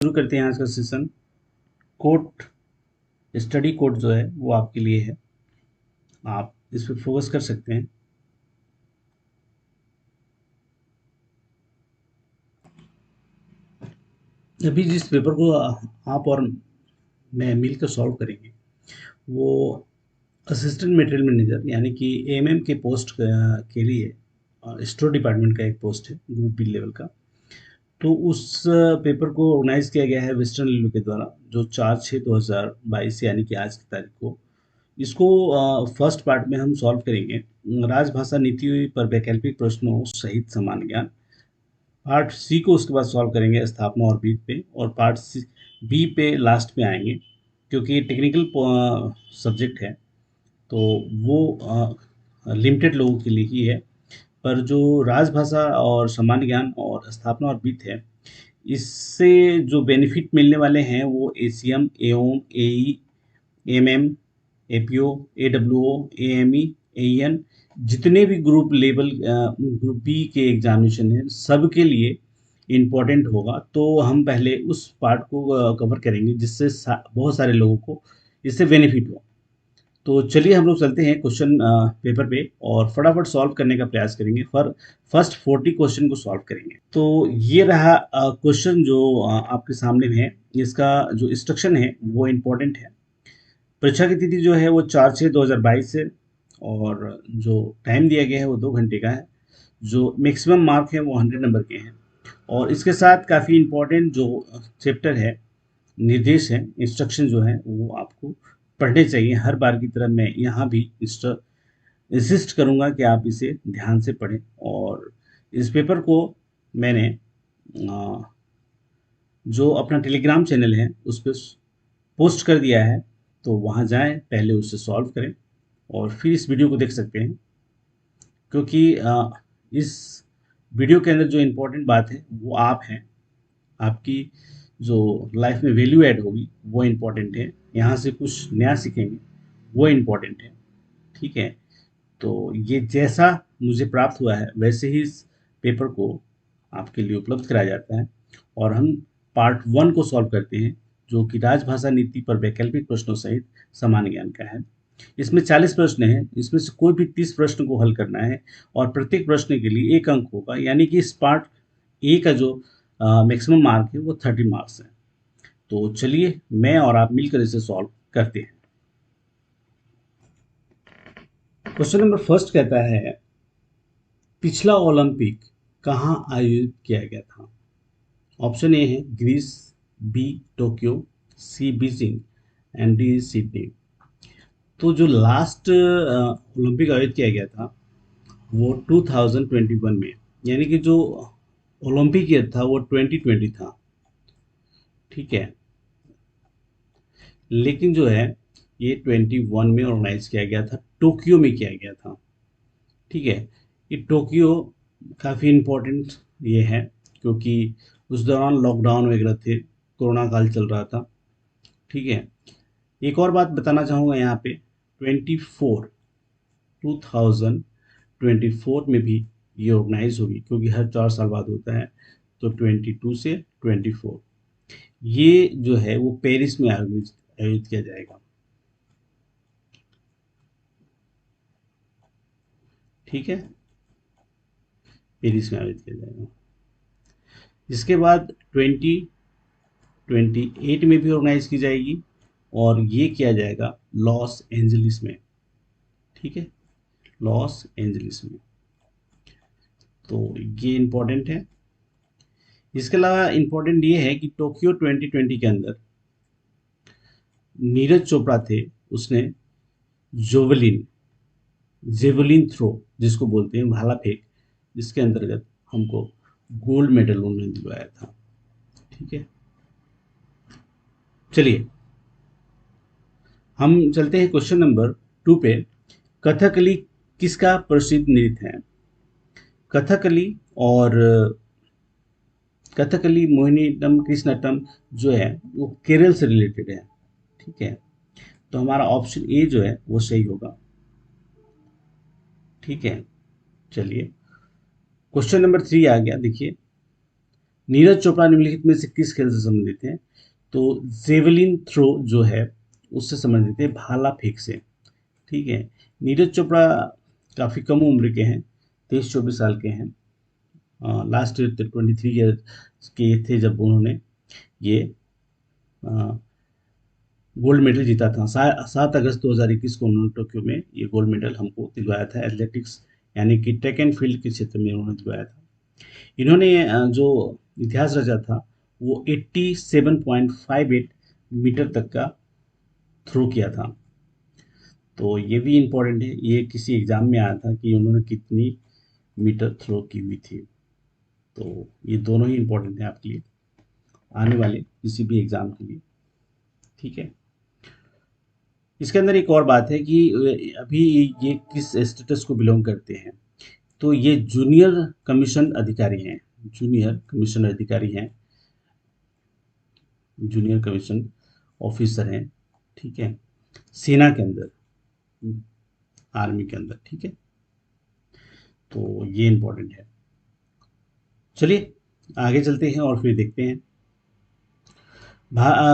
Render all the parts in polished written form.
शुरू करते हैं आज का सेशन। कोट स्टडी कोड जो है वो आपके लिए है, आप इस पर फोकस कर सकते हैं। अभी जिस पेपर को आप और मैं मिलकर सॉल्व करेंगे वो असिस्टेंट मटेरियल मैनेजर यानी कि एएमएम के पोस्ट के लिए स्टोर डिपार्टमेंट का एक पोस्ट है, ग्रुप बी लेवल का। तो उस पेपर को ऑर्गेनाइज किया गया है वेस्टर्न रेलवे के द्वारा, जो 4/6/2022 यानी कि आज की तारीख को इसको फर्स्ट पार्ट में हम सॉल्व करेंगे। राजभाषा नीति पर वैकल्पिक प्रश्नों सहित समान ज्ञान। पार्ट सी को उसके बाद सॉल्व करेंगे स्थापना और बीट पे, और पार्ट सी बी पे लास्ट में आएंगे, क्योंकि ये टेक्निकल सब्जेक्ट है तो वो लिमिटेड लोगों के लिए ही है। पर जो राजभाषा और सामान्य ज्ञान और स्थापना और बीट है, इससे जो बेनिफिट मिलने वाले हैं वो एसीएम, एओम, एई, एमएम, एपीओ, एडब्ल्यूओ, एएमई, एईएन, जितने भी ग्रुप लेवल ग्रुप बी के एग्जामिनेशन हैं सबके लिए इम्पोर्टेंट होगा। तो हम पहले उस पार्ट को कवर करेंगे जिससे बहुत सारे लोगों को इससे बेनिफिट हो। तो चलिए हम लोग चलते हैं क्वेश्चन पेपर पे और फटाफट सॉल्व करने का प्रयास करेंगे। फर्स्ट 40 क्वेश्चन को सॉल्व करेंगे। तो ये रहा क्वेश्चन जो आपके सामने है। इसका जो इंस्ट्रक्शन है वो इम्पोर्टेंट है। परीक्षा की तिथि जो है वो 4/6/2022 है, और जो टाइम दिया गया है वो 2 घंटे का है। जो मैक्सिमम मार्क है वो 100 नंबर के हैं, और इसके साथ काफ़ी इम्पोर्टेंट जो चैप्टर है, निर्देश है, इंस्ट्रक्शन जो है वो आपको पढ़ने चाहिए। हर बार की तरह मैं यहाँ भी इंसिस्ट करूँगा कि आप इसे ध्यान से पढ़ें। और इस पेपर को मैंने जो अपना टेलीग्राम चैनल है उस पर पोस्ट कर दिया है, तो वहाँ जाएं, पहले उसे सॉल्व करें और फिर इस वीडियो को देख सकते हैं। क्योंकि इस वीडियो के अंदर जो इम्पोर्टेंट बात है वो आप हैं, आपकी जो लाइफ में वैल्यू ऐड होगी वो इम्पोर्टेंट है। यहाँ से कुछ नया सीखेंगे वो इम्पोर्टेंट है। ठीक है, तो ये जैसा मुझे प्राप्त हुआ है वैसे ही इस पेपर को आपके लिए उपलब्ध कराया जाता है। और हम पार्ट 1 को सॉल्व करते हैं, जो कि राजभाषा नीति पर वैकल्पिक प्रश्नों सहित सामान्य ज्ञान का है। इसमें 40 प्रश्न हैं, इसमें से कोई भी 30 प्रश्न को हल करना है, और प्रत्येक प्रश्न के लिए 1 अंक होगा, यानी कि इस पार्ट ए का जो मैक्सिमम मार्क है वो 30 मार्क्स है। तो चलिए मैं और आप मिलकर इसे सॉल्व करते हैं। क्वेश्चन नंबर फर्स्ट कहता है, पिछला ओलंपिक कहाँ आयोजित किया गया था? ऑप्शन ए है Greece, B Tokyo, C Beijing and D Sydney. तो जो लास्ट ओलंपिक आयोजित किया गया था वो 2021 में, यानी कि जो ओलंपिक ईयर था वो 2020 था। ठीक है, लेकिन जो है ये 21 में ऑर्गेनाइज किया गया था, टोक्यो में किया गया था। ठीक है, ये टोक्यो काफ़ी इम्पोर्टेंट ये है, क्योंकि उस दौरान लॉकडाउन वगैरह थे, कोरोना काल चल रहा था। ठीक है, एक और बात बताना चाहूँगा यहाँ पे, 2024 में भी ये ऑर्गेनाइज होगी, क्योंकि हर 4 साल बाद होता है। तो 22 से 24 ये जो है वो पेरिस में आयोजित आयोजित किया जाएगा। ठीक है, पेरिस में आयोजित किया जाएगा। इसके बाद 2028 में भी ऑर्गेनाइज की जाएगी, और ये किया जाएगा लॉस एंजलिस में। ठीक है, लॉस एंजलिस में। तो ये इम्पोर्टेंट है। इसके अलावा इम्पोर्टेंट ये है कि टोक्यो 2020 के अंदर नीरज चोपड़ा थे, उसने जोवलिन जेवलिन थ्रो जिसको बोलते हैं, भाला फेंक, जिसके अंतर्गत हमको गोल्ड मेडल उन्होंने दिलवाया था। ठीक है, चलिए हम चलते हैं क्वेश्चन नंबर 2 पे। कथकली किसका प्रसिद्ध नृत्य है? कथकली और कथकली, मोहिनीअट्टम, कृष्णाटम जो है वो केरल से रिलेटेड है। ठीक है, तो हमारा ऑप्शन ए जो है वो सही होगा। ठीक है, चलिए क्वेश्चन नंबर 3 आ गया। देखिए, नीरज चोपड़ा निम्नलिखित में से किस खेल से संबंधित है? तो जेवलिन थ्रो जो है उससे संबंधित है, भाला फेंक से। ठीक है। नीरज चोपड़ा काफ़ी कम उम्र के हैं, 23-24 साल के हैं। लास्ट ईयर 23 ईयर के थे जब उन्होंने ये गोल्ड मेडल जीता था। 7 अगस्त 2021 को उन्होंने टोक्यो में ये गोल्ड मेडल हमको दिलवाया था। एथलेटिक्स यानी कि ट्रैक एंड फील्ड के क्षेत्र में उन्होंने दिलवाया था। इन्होंने जो इतिहास रचा था वो 87.58 मीटर तक का थ्रो किया था। तो ये भी इम्पोर्टेंट है, ये किसी एग्जाम में आया था कि उन्होंने कितनी मीटर थ्रो की हुई थी। तो ये दोनों ही इम्पोर्टेंट है आपके लिए, आने वाले किसी भी एग्जाम के लिए। ठीक है। इसके अंदर एक और बात है कि अभी ये किस स्टेटस को बिलोंग करते हैं? तो ये जूनियर कमीशन अधिकारी हैं। जूनियर कमीशन अधिकारी हैं, जूनियर कमीशन ऑफिसर हैं। ठीक है। सेना के अंदर, आर्मी के अंदर। ठीक है। तो ये इम्पोर्टेंट है। चलिए आगे चलते हैं और फिर देखते हैं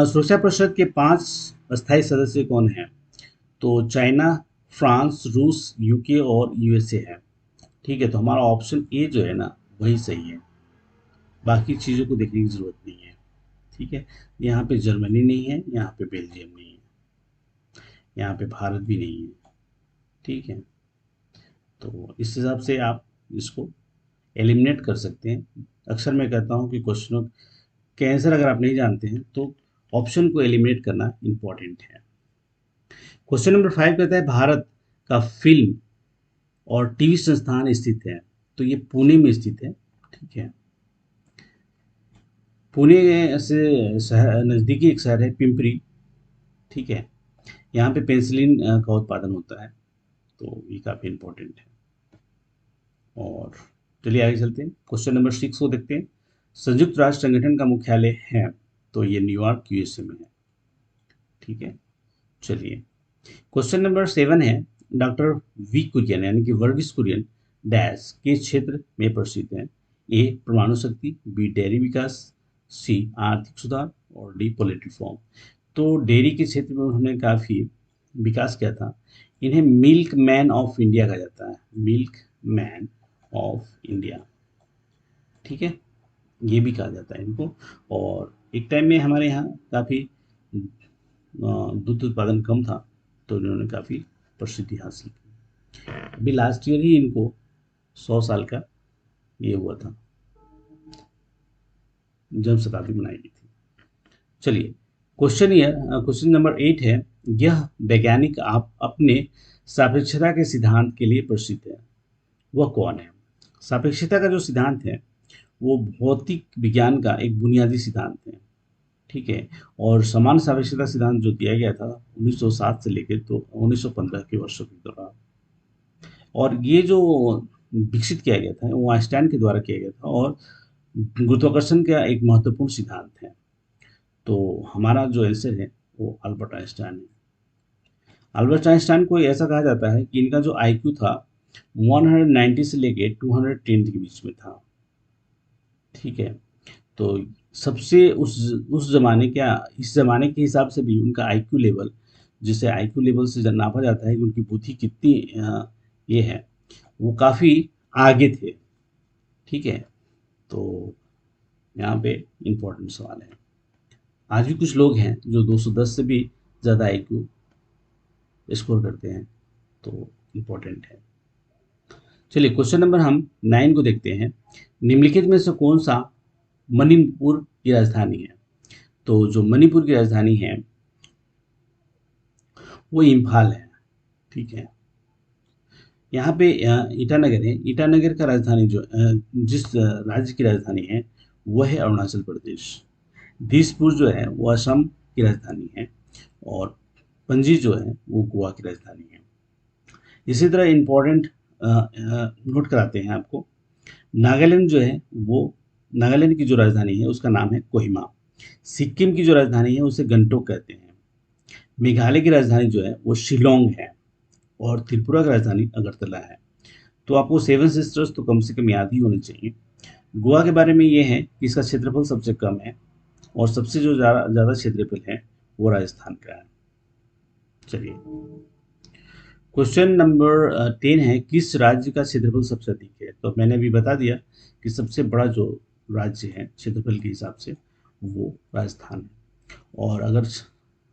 सुरक्षा परिषद के 5 अस्थायी सदस्य कौन हैं? तो चाइना, फ्रांस, रूस, यूके और यूएसए है। ठीक है। तो हमारा ऑप्शन ए जो है ना वही सही है, बाकी चीज़ों को देखने की ज़रूरत नहीं है। ठीक है। यहाँ पे जर्मनी नहीं है, यहाँ पे बेल्जियम नहीं है, यहाँ पे भारत भी नहीं है। ठीक है। तो इस हिसाब से आप इसको एलिमिनेट कर सकते हैं। अक्सर मैं कहता हूँ कि क्वेश्चनों के आंसर अगर आप नहीं जानते हैं तो ऑप्शन को एलिमिनेट करना इम्पॉर्टेंट है। क्वेश्चन नंबर 5 कहता है भारत का फिल्म और टीवी संस्थान स्थित है? तो ये पुणे में स्थित है। ठीक है। पुणे से शहर नज़दीकी एक शहर है पिंपरी। ठीक है। यहाँ पे पेंसिलिन का उत्पादन होता है। तो ये काफ़ी इम्पोर्टेंट है। और चलिए आगे चलते हैं, क्वेश्चन नंबर 6 को देखते हैं। संयुक्त राष्ट्र संगठन का मुख्यालय है? तो ये न्यूयॉर्क यूएसए में है। ठीक है। चलिए क्वेश्चन नंबर 7 है, डॉक्टर वी कुरियन यानी कि वर्गीस कुरियन डैश के क्षेत्र में प्रसिद्ध है? ए परमाणु शक्ति, बी डेयरी विकास, सी आर्थिक सुधार और डी पोल्ट्री फार्म। तो डेयरी के क्षेत्र में उन्होंने काफ़ी विकास किया था। इन्हें मिल्क मैन ऑफ इंडिया कहा जाता है, मिल्क मैन ऑफ इंडिया। ठीक है। ये भी कहा जाता है इनको। और एक टाइम में हमारे यहाँ काफ़ी दूध उत्पादन कम था, तो इन्होंने काफ़ी प्रसिद्धि हासिल की। अभी लास्ट ईयर ही इनको 100 साल का ये हुआ था, जन्म शताब्दी मनाई गई थी। चलिए क्वेश्चन नंबर 8 है, यह वैज्ञानिक आप अपने सापेक्षता के सिद्धांत के लिए प्रसिद्ध है, वह कौन है? सापेक्षता का जो सिद्धांत है वो भौतिक विज्ञान का एक बुनियादी सिद्धांत है। ठीक है। और समान सापेक्षता सिद्धांत जो दिया गया था 1907 से लेकर तो 1915 के वर्षों के दौरान, और ये जो विकसित किया गया था वो आइंस्टाइन के द्वारा किया गया था, और गुरुत्वाकर्षण का एक महत्वपूर्ण सिद्धांत है। तो हमारा जो आंसर है वो अल्बर्ट आइंस्टाइन है। अल्बर्ट आइंस्टाइन को ऐसा कहा जाता है कि इनका जो आईक्यू था 190 से लेके 210 के बीच में था। ठीक है। तो सबसे उस ज़माने क्या इस ज़माने के हिसाब से भी उनका आईक्यू लेवल, जिसे आईक्यू लेवल से नापा जाता है कि उनकी बुद्धि कितनी ये है, वो काफ़ी आगे थे। ठीक है। तो यहाँ पे इम्पोर्टेंट सवाल है। आज भी कुछ लोग हैं जो 210 से भी ज़्यादा आईक्यू स्कोर करते हैं, तो इम्पोर्टेंट है। चलिए क्वेश्चन नंबर हम 9 को देखते हैं। निम्नलिखित में से कौन सा मणिपुर की राजधानी है? तो जो मणिपुर की राजधानी है वो इम्फाल है। ठीक है। यहाँ पे ईटानगर है। ईटानगर का राजधानी जिस राज्य की राजधानी है वह है अरुणाचल प्रदेश। दिसपुर जो है वो असम की राजधानी है, और पणजी जो है वो गोवा की राजधानी है। इसी तरह इम्पोर्टेंट नोट कराते हैं आपको, नागालैंड जो है वो नागालैंड की जो राजधानी है उसका नाम है कोहिमा। सिक्किम की जो राजधानी है उसे गंगटोक कहते हैं। मेघालय की राजधानी जो है वो शिलोंग है, और त्रिपुरा की राजधानी अगरतला है। तो आपको सेवन सिस्टर्स तो कम से कम याद ही होने चाहिए। गोवा के बारे में ये है कि इसका क्षेत्रफल सबसे कम है और सबसे जो ज़्यादा क्षेत्रफल है वो राजस्थान का है। चलिए, क्वेश्चन नंबर 10 है, किस राज्य का क्षेत्रफल सबसे अधिक है? तो मैंने अभी बता दिया कि सबसे बड़ा जो राज्य है क्षेत्रफल के हिसाब से वो राजस्थान है, और अगर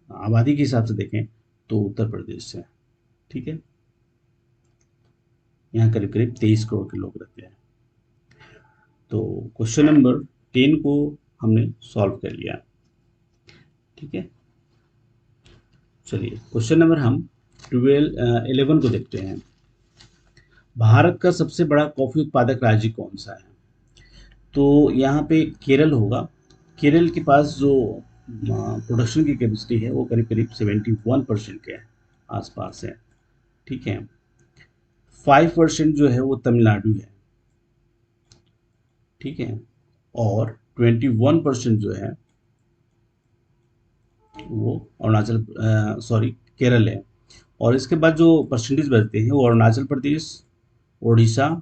आबादी के हिसाब से देखें तो उत्तर प्रदेश है। ठीक है, यहाँ करीब करीब 23 करोड़ के लोग रहते हैं। तो क्वेश्चन नंबर 10 को हमने सॉल्व कर लिया। ठीक है, चलिए क्वेश्चन नंबर हम 11 को देखते हैं। भारत का सबसे बड़ा कॉफी उत्पादक राज्य कौन सा है? तो यहाँ पे केरल होगा। केरल के पास जो प्रोडक्शन की कैपेसिटी है वो करीब करीब 71% के आसपास है। ठीक है, 5% जो है वो तमिलनाडु है। ठीक है, और 21% जो है वो अरुणाचल सॉरी केरल है। और इसके बाद जो परसेंटेज बचते हैं वो अरुणाचल प्रदेश, उड़ीसा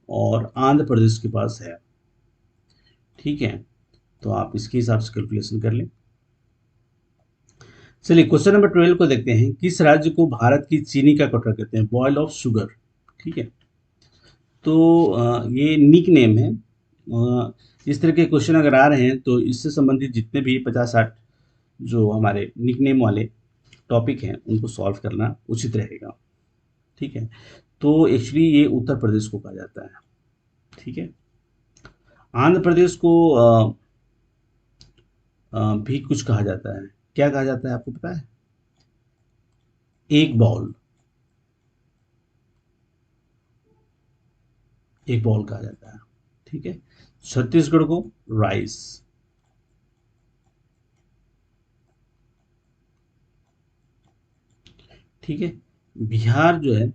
और आंध्र प्रदेश के पास है। ठीक है, तो आप इसके हिसाब से कैलकुलेशन कर लें। चलिए क्वेश्चन नंबर 12 को देखते हैं। किस राज्य को भारत की चीनी का कटोरा कहते हैं? Bowl of sugar. ठीक है, तो ये निक नेम है। इस तरह के क्वेश्चन अगर आ रहे हैं तो इससे संबंधित जितने भी 50-60 जो हमारे निक नेम वाले टॉपिक हैं उनको सॉल्व करना उचित रहेगा। ठीक है, तो एक्चुअली ये उत्तर प्रदेश को कहा जाता है। ठीक है, आंध्र प्रदेश को भी कुछ कहा जाता है। क्या कहा जाता है आपको पता है? एक बाउल, एक बाउल कहा जाता है। ठीक है, छत्तीसगढ़ को राइस। ठीक है, बिहार जो है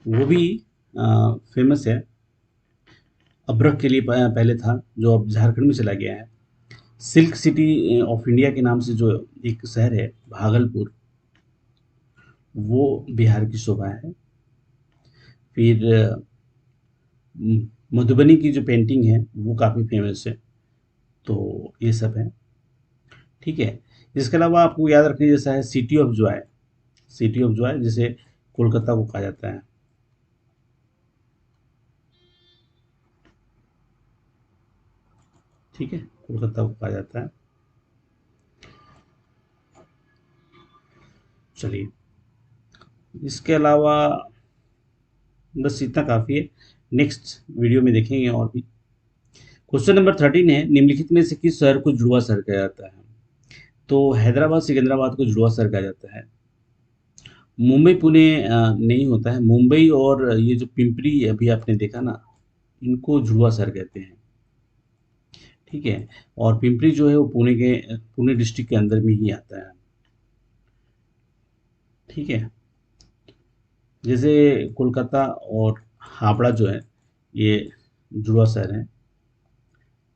वो भी फेमस है। अब्रक के लिए पहले था, जो अब झारखंड में चला गया है। सिल्क सिटी ऑफ इंडिया के नाम से जो एक शहर है भागलपुर, वो बिहार की शोभा है। फिर मधुबनी की जो पेंटिंग है वो काफ़ी फेमस है। तो ये सब है। ठीक है, इसके अलावा आपको याद रखने जैसा है city of Joy. City of Joy जिसे कोलकाता को कहा जाता है। ठीक है, कोलकाता को कहा जाता है। चलिए, इसके अलावा बस इतना काफ़ी है। नेक्स्ट वीडियो में देखेंगे और भी। क्वेश्चन नंबर 13 है, निम्नलिखित में से किस शहर को जुड़वा शहर कहा जाता है? तो हैदराबाद सिकंदराबाद को जुड़वा शहर कहा जाता है। मुंबई पुणे नहीं होता है। मुंबई और ये जो पिंपरी अभी आपने देखा ना, इनको जुड़वा शहर कहते हैं। ठीक है, और पिंपरी जो है वो पुणे डिस्ट्रिक्ट के अंदर में ही आता है। ठीक है, जैसे कोलकाता और हावड़ा जो है ये जुड़वा शहर है।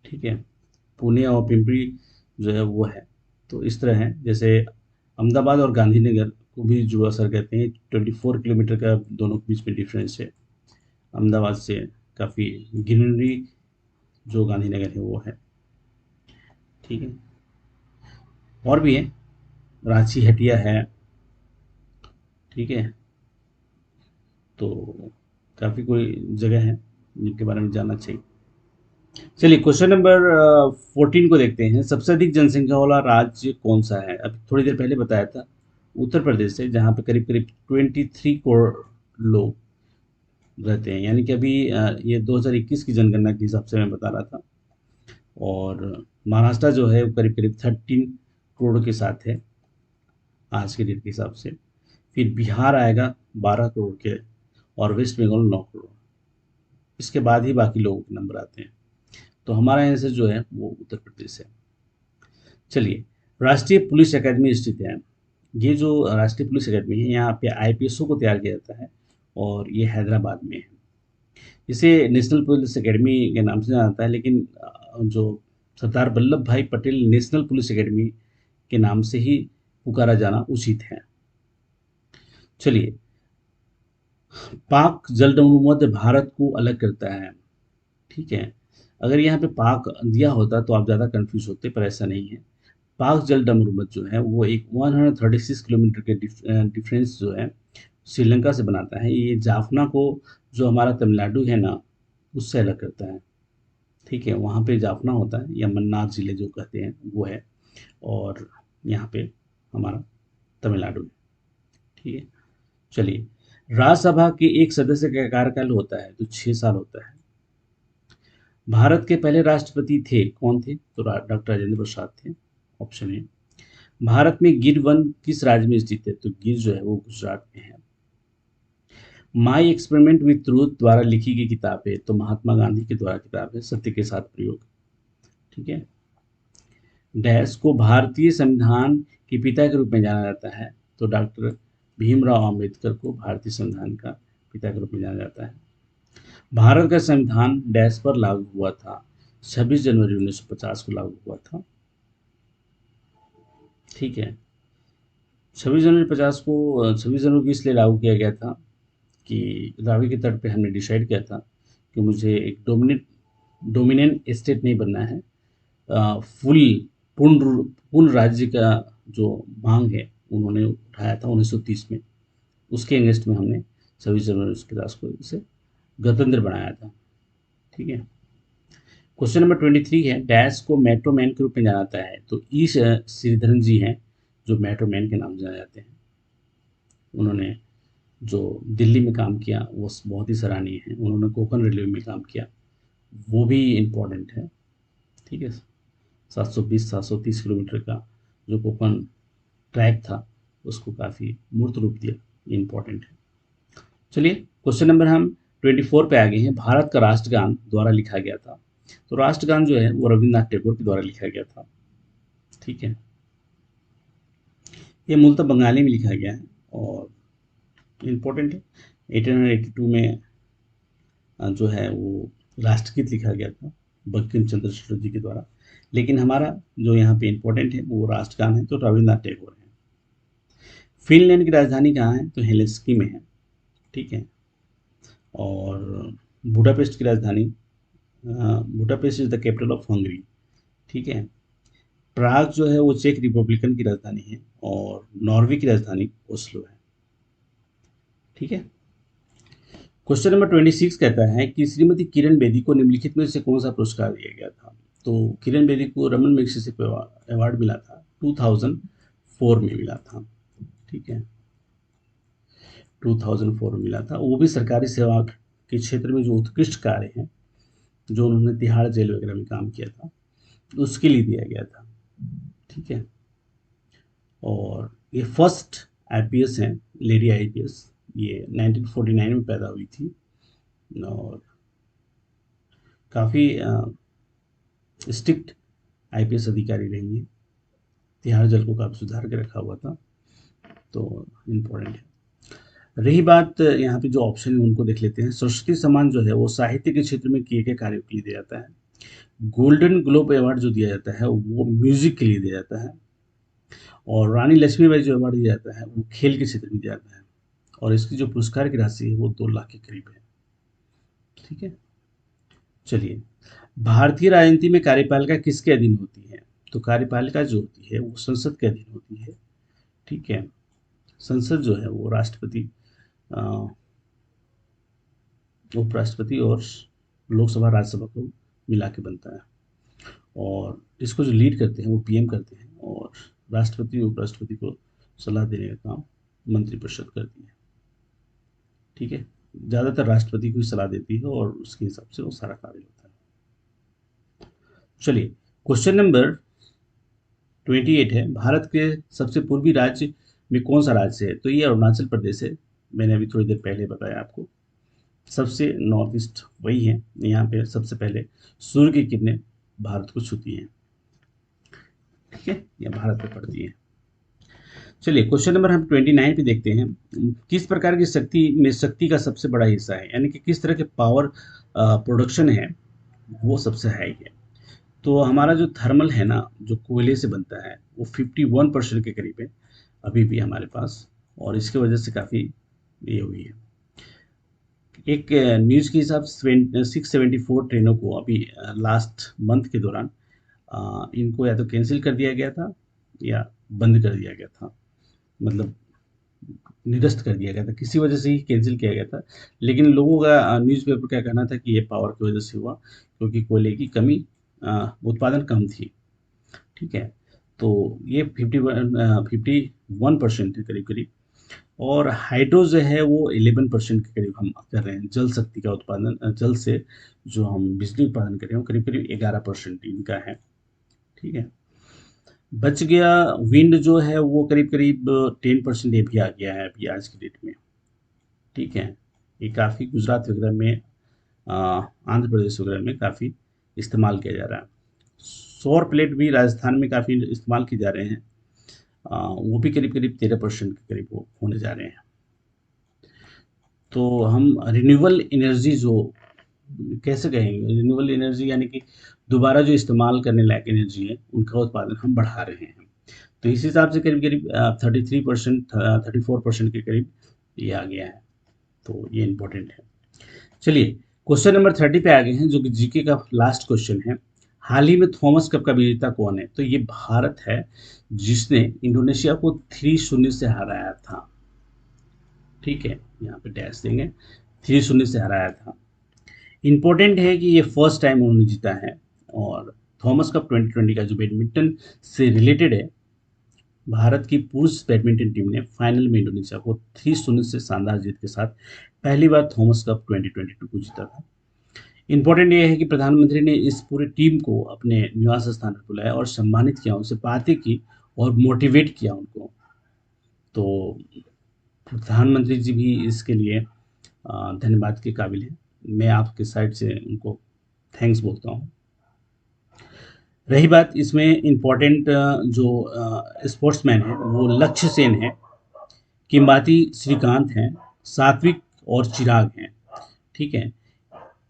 ठीक है, पुणे और पिंपरी जो है वो है। तो इस तरह है, जैसे अहमदाबाद और गांधीनगर को भी जुड़वा शहर कहते हैं। 24 किलोमीटर का दोनों के बीच में डिफरेंस है। अहमदाबाद से काफ़ी ग्रीनरी जो गांधीनगर है वो है। ठीक है, और भी है, रांची हटिया है। ठीक है, तो काफ़ी कोई जगह है जिनके बारे में जानना चाहिए। चलिए क्वेश्चन नंबर 14 को देखते हैं। सबसे अधिक जनसंख्या वाला राज्य कौन सा है? अभी थोड़ी देर पहले बताया था, उत्तर प्रदेश है, जहाँ पे करीब करीब 23 करोड़ लोग रहते हैं। यानी कि अभी ये 2021 की जनगणना के हिसाब से मैं बता रहा था। और महाराष्ट्र जो है वो करीब करीब 13 करोड़ के साथ है आज के डेट के हिसाब से। फिर बिहार आएगा 12 करोड़ के, और वेस्ट बंगाल 9 करोड़। इसके बाद ही बाकी लोगों के नंबर आते हैं। तो हमारा आंसर जो है वो उत्तर प्रदेश है। चलिए, राष्ट्रीय पुलिस अकेडमी स्थित है। ये जो राष्ट्रीय पुलिस अकेडमी है, यहाँ पे आईपीएसओ को तैयार किया जाता है, और ये हैदराबाद में है। इसे नेशनल पुलिस एकेडमी के नाम से जाना जाता है, लेकिन जो सरदार वल्लभ भाई पटेल नेशनल पुलिस एकेडमी के नाम से ही पुकारा जाना उचित है। चलिए, पाक जलमग्न भारत को अलग करता है। ठीक है, अगर यहाँ पे पाक दिया होता तो आप ज़्यादा कंफ्यूज होते, पर ऐसा नहीं है। पाक जल डमरूमत जो है वो एक 136 किलोमीटर के डिफरेंस जो है श्रीलंका से बनाता है। ये जाफना को जो हमारा तमिलनाडु है ना, उससे अलग करता है। ठीक है, वहाँ पे जाफना होता है या मन्नार ज़िले जो कहते हैं वो है, और यहाँ पे हमारा तमिलनाडु है। ठीक है, चलिए। राज्यसभा के एक सदस्य का कार्यकाल होता है तो 6 साल होता है। भारत के पहले राष्ट्रपति थे कौन थे? तो डॉक्टर राजेंद्र प्रसाद थे, ऑप्शन ए। भारत में गिर वन किस राज्य में स्थित है? तो गिर जो है वो गुजरात में है। माई एक्सपेरिमेंट विथ ट्रूथ द्वारा लिखी गई किताब है तो महात्मा गांधी के द्वारा किताब है, सत्य के साथ प्रयोग। ठीक है। डैश को भारतीय संविधान के पिता के रूप में जाना जाता है तो डॉक्टर भीमराव अंबेडकर को भारतीय संविधान का पिता के रूप में जाना जाता है। भारत का संविधान डैश पर लागू हुआ था? 26 जनवरी 1950 को लागू हुआ था। ठीक है। 26 जनवरी को इसलिए लागू किया गया था कि रावी के तट पे हमने डिसाइड किया था कि मुझे एक डोमिनेंट स्टेट नहीं बनना है। फुल पूर्ण राज्य का जो मांग है उन्होंने उठाया था 1930 में। उसके अगेंस्ट में हमने 26 जनवरी 1950 को इसे गणतंत्र बनाया था। ठीक है। क्वेश्चन नंबर 23 है, डैश को मेट्रो मैन के रूप में जाना जाता है तो ई श्रीधरन जी हैं जो मेट्रो मैन के नाम से जाने जाते हैं। उन्होंने जो दिल्ली में काम किया वो बहुत ही सराहनीय है। उन्होंने कोंकण रेलवे में काम किया, वो भी इम्पोर्टेंट है। ठीक है। 730 किलोमीटर का जो कोंकण ट्रैक था उसको काफ़ी मूर्त रूप दिया, ये इम्पोर्टेंट है। चलिए, क्वेश्चन नंबर हम 24 पे आ गए हैं। भारत का राष्ट्रगान द्वारा लिखा गया था तो राष्ट्रगान जो है वो रविन्द्रनाथ टैगोर के द्वारा लिखा गया था। ठीक है। ये मूलतः बंगाली में लिखा गया है और इम्पोर्टेंट है। 1882 में जो है वो राष्ट्रगीत लिखा गया था बंकिम चंद्र चटर्जी जी के द्वारा। लेकिन हमारा जो यहाँ पे इम्पोर्टेंट है वो राष्ट्रगान है तो रविन्द्रनाथ टैगोर है। फिनलैंड की राजधानी कहाँ है? तो हेलसिंकी में है। ठीक है। और बुडापेस्ट की राजधानी, Budapest is the capital of Hungary. ठीक है। प्राग जो है वो चेक रिपब्लिकन की राजधानी है और नॉर्वे की राजधानी ओस्लो है। ठीक है। क्वेश्चन नंबर 26 कहता है कि श्रीमती किरण बेदी को निम्नलिखित में से कौन सा पुरस्कार दिया गया था? तो किरण बेदी को रमन मैग्सेसे अवार्ड मिला था, 2004 में मिला था। ठीक है। 2004 में मिला था। वो भी सरकारी सेवा के क्षेत्र में जो उत्कृष्ट कार्य हैं, जो उन्होंने तिहाड़ जेल वगैरह में काम किया था, उसके लिए दिया गया था। ठीक है। और ये फर्स्ट आईपीएस हैं, लेडी आईपीएस। ये 1949 में पैदा हुई थी और काफ़ी स्ट्रिक्ट आईपीएस अधिकारी रही हैं। तिहाड़ जेल को काफ़ी सुधार के रखा हुआ था, तो इम्पोर्टेंट है। रही बात यहाँ पे जो ऑप्शन है उनको देख लेते हैं। सरस्वती सम्मान जो है वो साहित्य के क्षेत्र में किए गए कार्यों के लिए दिया जाता है। गोल्डन ग्लोब अवार्ड जो दिया जाता है वो म्यूजिक के लिए दिया जाता है। और रानी लक्ष्मीबाई जो अवार्ड दिया जाता है वो खेल के क्षेत्र में दिया जाता है। और इसकी जो पुरस्कार की राशि है वो 2 लाख के करीब है। ठीक है। चलिए, भारतीय राजनीति में कार्यपालिका किसके अधीन होती है? तो कार्यपालिका जो होती है वो संसद के अधीन होती है। ठीक है। संसद जो है वो राष्ट्रपति, उपराष्ट्रपति और लोकसभा राज्यसभा को मिला के बनता है। और इसको जो लीड करते हैं वो पीएम करते हैं और राष्ट्रपति उपराष्ट्रपति को सलाह देने का काम मंत्रिपरिषद करती है। ठीक है। ज़्यादातर राष्ट्रपति को ही सलाह देती है और उसके हिसाब से वो सारा कार्य होता है। चलिए, क्वेश्चन नंबर 28 है, भारत के सबसे पूर्वी राज्य में कौन सा राज्य है? तो ये अरुणाचल प्रदेश है। मैंने अभी थोड़ी देर पहले बताया आपको। सबसे नॉर्थ ईस्ट वही है। यहाँ पे सबसे पहले सूर्य की किरणें भारत को छूती हैं। ठीक है, या भारत पे पड़ती है। चलिए, क्वेश्चन नंबर हम 29 पे देखते हैं। किस प्रकार की शक्ति का सबसे बड़ा हिस्सा है, यानी कि किस तरह के पावर प्रोडक्शन है वो सबसे हाई है? तो हमारा जो थर्मल है ना, जो कोयले से बनता है, वो 51% के करीब है अभी भी हमारे पास, और इसकी वजह से काफ़ी ये हुई है। एक न्यूज़ के हिसाब से 674 ट्रेनों को अभी लास्ट मंथ के दौरान इनको या तो कैंसिल कर दिया गया था या बंद कर दिया गया था, मतलब निरस्त कर दिया गया था, किसी वजह से ही कैंसिल किया गया था। लेकिन लोगों का न्यूज़पेपर का कहना था कि ये पावर की वजह से हुआ, क्योंकि कोयले की कमी, उत्पादन कम थी। ठीक है, तो ये 51% थे करीब करीब। और हाइड्रो जो है वो 11% के करीब हम कर रहे हैं। जल शक्ति का उत्पादन, जल से जो हम बिजली उत्पादन कर रहे हैं वो करीब करीब 11% इनका है। ठीक है, बच गया विंड जो है वो करीब करीब 10% ये भी आ गया है अभी आज की डेट में। ठीक है, ये काफ़ी गुजरात वगैरह में, आंध्र प्रदेश वगैरह में काफ़ी इस्तेमाल किया जा रहा है। सौर प्लेट भी राजस्थान में काफ़ी इस्तेमाल किए जा रहे हैं। वो भी करीब करीब 13% के करीब वो होने जा रहे हैं। तो हम रिन्यूएबल एनर्जी जो कैसे कहेंगे, रिन्यूएबल एनर्जी यानी कि दोबारा जो इस्तेमाल करने लायक एनर्जी है उनका उत्पादन हम बढ़ा रहे हैं। तो इस हिसाब से करीब करीब 33%, 34% के करीब ये आ गया है। तो ये इम्पोर्टेंट है। चलिए, क्वेश्चन नंबर 30 पे आ गए हैं, जो कि जीके का लास्ट क्वेश्चन है। हाल ही में थॉमस कप का विजेता कौन है? तो ये भारत है, जिसने इंडोनेशिया को 3-0 से हराया था। ठीक है, यहाँ पे डैश देंगे, 3-0 से हराया था। इम्पोर्टेंट है कि ये फर्स्ट टाइम उन्होंने जीता है। और थॉमस कप 2020 का जो बैडमिंटन से रिलेटेड है, भारत की पुरुष बैडमिंटन टीम ने फाइनल में इंडोनेशिया को 3-0 से शानदार जीत के साथ पहली बार थॉमस कप 2022 को जीता था। इम्पोर्टेंट ये है कि प्रधानमंत्री ने इस पूरी टीम को अपने निवास स्थान पर बुलाया और सम्मानित किया, उनसे बातें की और मोटिवेट किया उनको। तो प्रधानमंत्री जी भी इसके लिए धन्यवाद के काबिल हैं। मैं आपके साइड से उनको थैंक्स बोलता हूँ। रही बात इसमें इम्पोर्टेंट, जो स्पोर्ट्समैन है वो लक्ष्य सेन है, किम्बाती श्रीकांत हैं, सात्विक और चिराग हैं। ठीक है,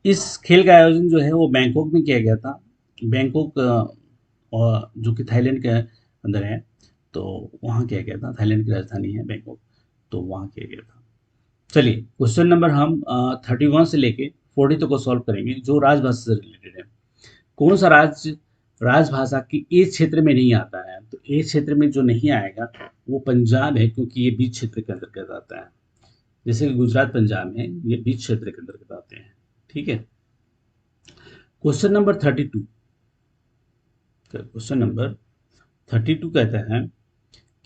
इस खेल का आयोजन जो है वो बैंकॉक में किया गया था। बैंकॉक, और जो कि थाईलैंड के अंदर है, तो वहाँ किया गया था। थाईलैंड की राजधानी है बैंकॉक, तो वहाँ किया गया था। चलिए, क्वेश्चन नंबर हम 31 से लेके 40 तक को सॉल्व करेंगे, जो राजभाषा से रिलेटेड है। कौन सा राज्य राजभाषा के ए क्षेत्र में नहीं आता है? तो ए क्षेत्र में जो नहीं आएगा वो पंजाब है, क्योंकि ये बीच क्षेत्र के अंतर्गत आता है। जैसे कि गुजरात पंजाब है, ये बीच क्षेत्र के अंतर्गत आते हैं। ठीक है, क्वेश्चन नंबर 32। क्वेश्चन नंबर 32 कहता है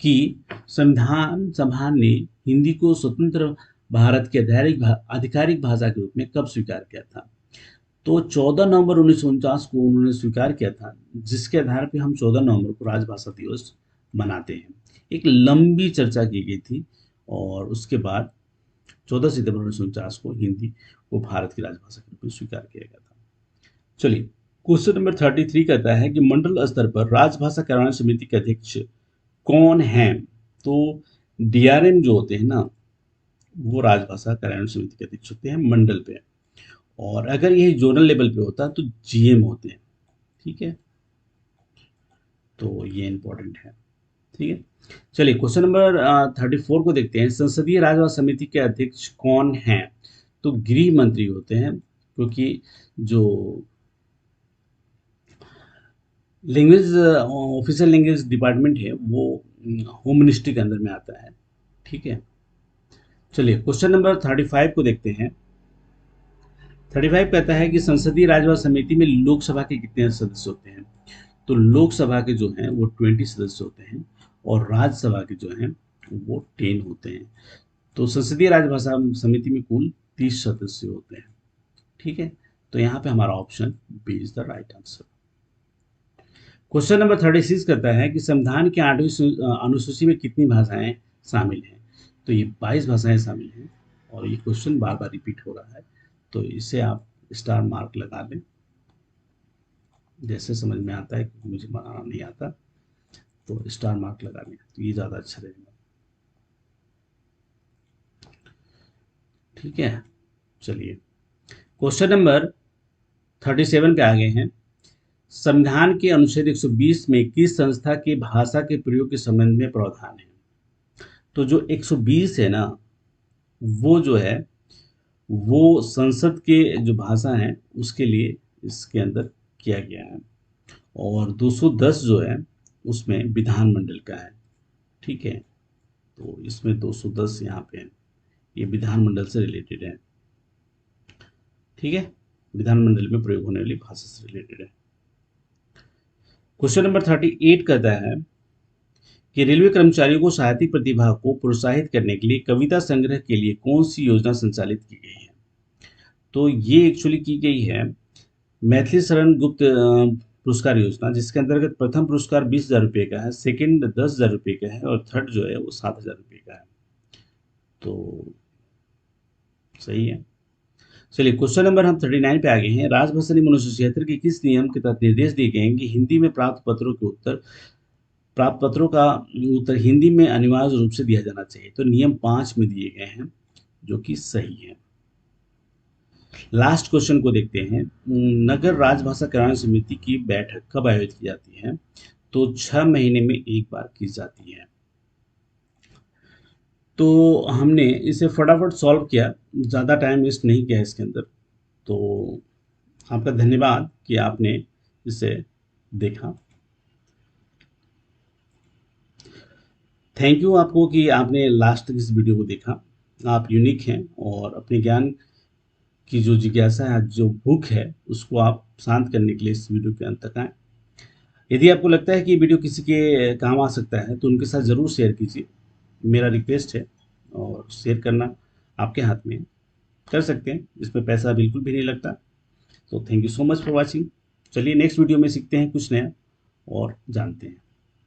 कि संविधान सभा ने हिंदी को स्वतंत्र भारत की आधिकारिक भाषा के रूप में कब स्वीकार किया था? तो 14 नवंबर 1949 को उन्होंने स्वीकार किया था, जिसके आधार पर हम 14 नवंबर को राजभाषा दिवस मनाते हैं। एक लंबी चर्चा की गई थी और उसके बाद 14 सितंबर 1949 को हिंदी को भारत की राजभाषा के रूप में स्वीकार किया गया था। चलिए, क्वेश्चन नंबर 33 कहता है कि मंडल स्तर पर राजभाषा कार्यान्वयन समिति के अध्यक्ष कौन हैं? तो डीआरएम जो होते हैं ना, वो राजभाषा कार्यान्वयन समिति के अध्यक्ष होते हैं मंडल पे। और अगर यही जोनल लेवल पे होता है तो जीएम होते हैं। ठीक है, तो ये इंपॉर्टेंट है। ठीक है, चलिए क्वेश्चन नंबर 34 को देखते हैं। संसदीय राजभाषा समिति के अध्यक्ष कौन हैं? तो गृह मंत्री होते हैं, क्योंकि जो लैंग्वेज, ऑफिशियल लैंग्वेज डिपार्टमेंट है वो होम मिनिस्ट्री के अंदर में आता है। ठीक है, चलिए क्वेश्चन नंबर 35 को देखते हैं। 35 कहता है कि संसदीय राजभाषा समिति में लोकसभा के कितने सदस्य होते हैं? तो लोकसभा के जो हैं वो 20 सदस्य होते हैं और राज्यसभा के जो हैं वो 10 होते हैं। तो संसदीय राजभाषा समिति में कुल 30 सदस्य होते हैं। ठीक है, तो यहाँ पे हमारा option B is the right answer. Question number 36 कहता है कि संविधान की 8वीं अनुसूची में कितनी भाषाएं शामिल हैं? तो ये 22 भाषाएं शामिल हैं और ये क्वेश्चन बार बार रिपीट हो रहा है, तो इसे आप स्टार मार्क लगा दें, जैसे समझ में आता है, क्योंकि मुझे बनाना नहीं आता, तो स्टार मार्क लगा दें तो ये ज़्यादा अच्छा रहेगा। ठीक है, चलिए क्वेश्चन नंबर 37 पे आ गए हैं। संविधान के अनुच्छेद 120 में किस संस्था की भाषा के प्रयोग के संबंध में प्रावधान है? तो जो 120 है ना, वो जो है वो संसद के जो भाषा हैं उसके लिए इसके अंदर किया गया है। और 210 जो है उसमें विधानमंडल का है। ठीक है, तो इसमें 210 यहाँ पे है, ये विधानमंडल से रिलेटेड है। ठीक है, विधानमंडल में प्रयोग होने वाली भाषा से रिलेटेड है। क्वेश्चन नंबर 38 कहता है कि रेलवे कर्मचारियों को साहित्यिक प्रतिभा को प्रोत्साहित करने के लिए कविता संग्रह के लिए कौन सी योजना संचालित की गई है। तो ये एक्चुअली की गई है मैथिली शरण गुप्त पुरस्कार योजना, जिसके अंतर्गत प्रथम पुरस्कार 20,000 रुपये का है, सेकंड 10,000 रुपये का है और थर्ड जो है वो 7,000 रुपये का है। तो सही है। चलिए क्वेश्चन नंबर हम 39 पे आ गए हैं। राजभाषा नियम 1976 के किस नियम के तहत निर्देश दिए गए हैं कि हिंदी में प्राप्त पत्रों का उत्तर हिंदी में अनिवार्य रूप से दिया जाना चाहिए। तो नियम 5 में दिए गए हैं, जो कि सही है। लास्ट क्वेश्चन को देखते हैं। नगर राजभाषा कार्यान्वयन समिति की बैठक कब आयोजित की जाती है। तो 6 महीने में एक बार की जाती है। तो हमने इसे फटाफट सॉल्व किया, ज़्यादा टाइम वेस्ट नहीं किया इसके अंदर। तो आपका धन्यवाद कि आपने इसे देखा। थैंक यू आपको कि आपने लास्ट तक इस वीडियो को देखा। आप यूनिक हैं और अपने ज्ञान की जो जिज्ञासा है, जो भूख है, उसको आप शांत करने के लिए इस वीडियो के अंत तक आए। यदि आपको लगता है कि ये वीडियो किसी के काम आ सकता है तो उनके साथ ज़रूर शेयर कीजिए, मेरा रिक्वेस्ट है। और शेयर करना आपके हाथ में है, कर सकते हैं, इसमें पैसा बिल्कुल भी नहीं लगता। तो thank you so much for watching. चलिए नेक्स्ट वीडियो में सीखते हैं कुछ नया और जानते हैं।